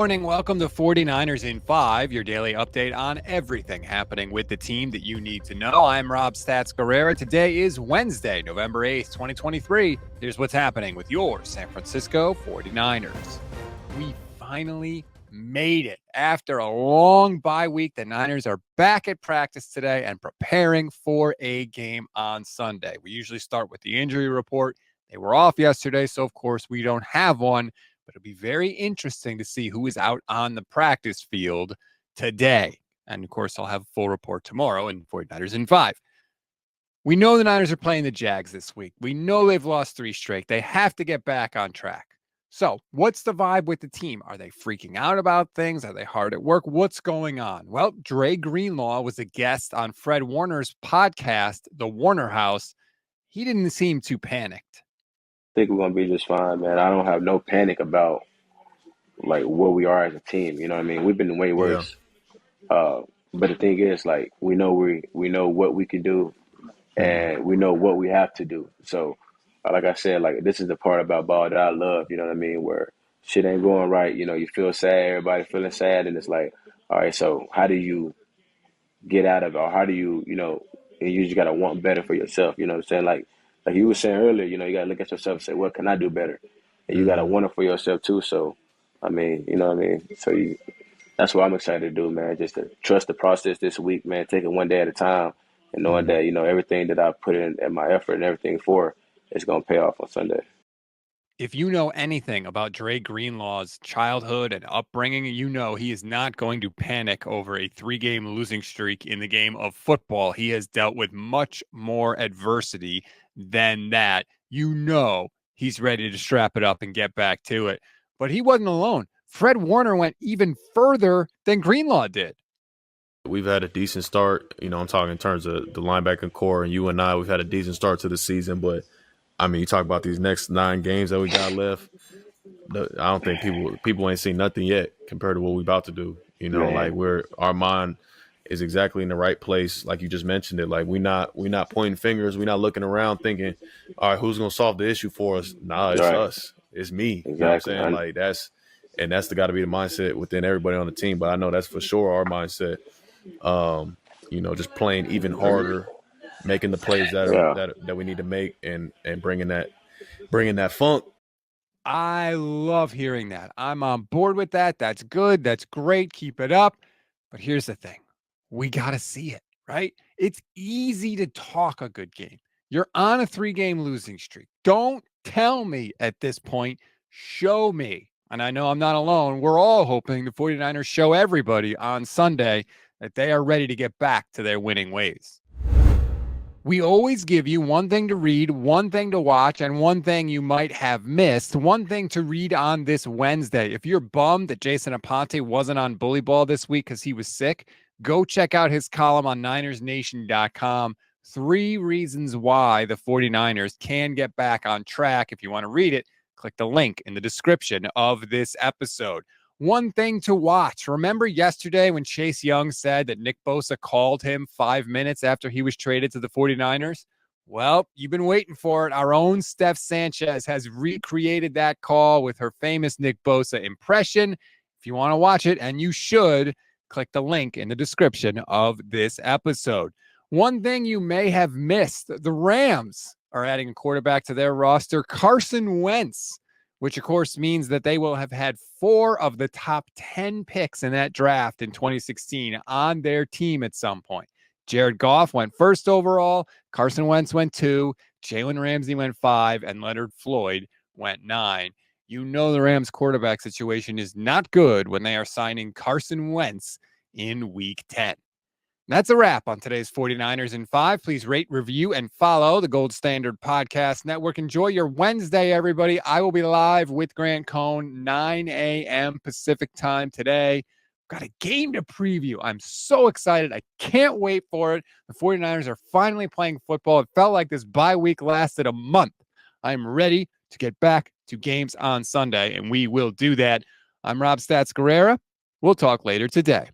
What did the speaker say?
morning. Welcome to 49ers in 5, your daily update on everything happening with the team that you need to know. I'm Rob Stats Guerrera. Today is Wednesday, November 8th, 2023. Here's what's happening with your San Francisco 49ers. We finally made it. After a long bye week, the Niners are back at practice today and preparing for a game on Sunday. We usually start with the injury report. They were off yesterday, so of course we don't have one. But it'll be very interesting to see who is out on the practice field today. And, of course, I'll have a full report tomorrow in 49ers in 5. We know the Niners are playing the Jags this week. We know they've lost 3 straight. They have to get back on track. So what's the vibe with the team? Are they freaking out about things? Are they hard at work? What's going on? Well, Dre Greenlaw was a guest on Fred Warner's podcast, The Warner House. He didn't seem too panicked. Think we're gonna be just fine, man. I don't have no panic about like where we are as a team. You know what I mean? We've been way worse. But the thing is, like, we know what we can do, and we know what we have to do. So, like I said, like, this is the part about ball that I love. You know what I mean? Where shit ain't going right. You know, you feel sad. Everybody feeling sad, and it's like, all right, so how do you get out of it, or how do you, and you just gotta want better for yourself. You know what I'm saying? Like you were saying earlier, you gotta look at yourself and say, what can I do better? And you gotta want it for yourself too. So, I mean, you know what I mean? So that's what I'm excited to do, man. Just to trust the process this week, man. Take it one day at a time, and knowing that everything that I put in and my effort and everything for is gonna pay off on Sunday. If you know anything about Dre Greenlaw's childhood and upbringing, you know he is not going to panic over a 3-game losing streak in the game of football. He has dealt with much more adversity than that. You know he's ready to strap it up and get back to it. But he wasn't alone. Fred Warner went even further than Greenlaw did. We've had a decent start. I'm talking in terms of the linebacking core, and you and I, we've had a decent start to the season, but I mean, you talk about these next 9 games that we got left. I don't think people ain't seen nothing yet compared to what we about to do. Like our mind is exactly in the right place, like you just mentioned it. Like we not pointing fingers, we're not looking around thinking, all right, who's gonna solve the issue for us? Nah, it's us, it's me. Exactly. You know what I'm saying? Like that's got to be the mindset within everybody on the team. But I know that's for sure our mindset. Just playing even harder, making the plays that we need to make, and bringing that funk. I love hearing that. I'm on board with that. That's good. That's great. Keep it up. But here's the thing. We got to see it, right? It's easy to talk a good game. You're on a 3-game losing streak. Don't tell me at this point. Show me. And I know I'm not alone. We're all hoping the 49ers show everybody on Sunday that they are ready to get back to their winning ways. We always give you one thing to read, one thing to watch, and one thing you might have missed. One thing to read on this Wednesday. If you're bummed that Jason Aponte wasn't on Bully Ball this week because he was sick, go check out his column on NinersNation.com. 3 reasons why the 49ers can get back on track. If you want to read it, click the link in the description of this episode. One thing to watch. Remember yesterday when Chase Young said that Nick Bosa called him 5 minutes after he was traded to the 49ers? Well, you've been waiting for it. Our own Steph Sanchez has recreated that call with her famous Nick Bosa impression. If you want to watch it, and you should, click the link in the description of this episode. One thing you may have missed, the Rams are adding a quarterback to their roster, Carson Wentz, which of course means that they will have had 4 of the top 10 picks in that draft in 2016 on their team at some point. Jared Goff went 1st overall, Carson Wentz went 2, Jalen Ramsey went 5, and Leonard Floyd went 9. You know the Rams quarterback situation is not good when they are signing Carson Wentz in Week 10. That's a wrap on today's 49ers in 5. Please rate, review, and follow the Gold Standard Podcast Network. Enjoy your Wednesday, everybody. I will be live with Grant Cohn, 9 a.m. Pacific time today. Got a game to preview. I'm so excited. I can't wait for it. The 49ers are finally playing football. It felt like this bye week lasted a month. I'm ready to get back to games on Sunday, and we will do that. I'm Rob Stats Guerrera. We'll talk later today.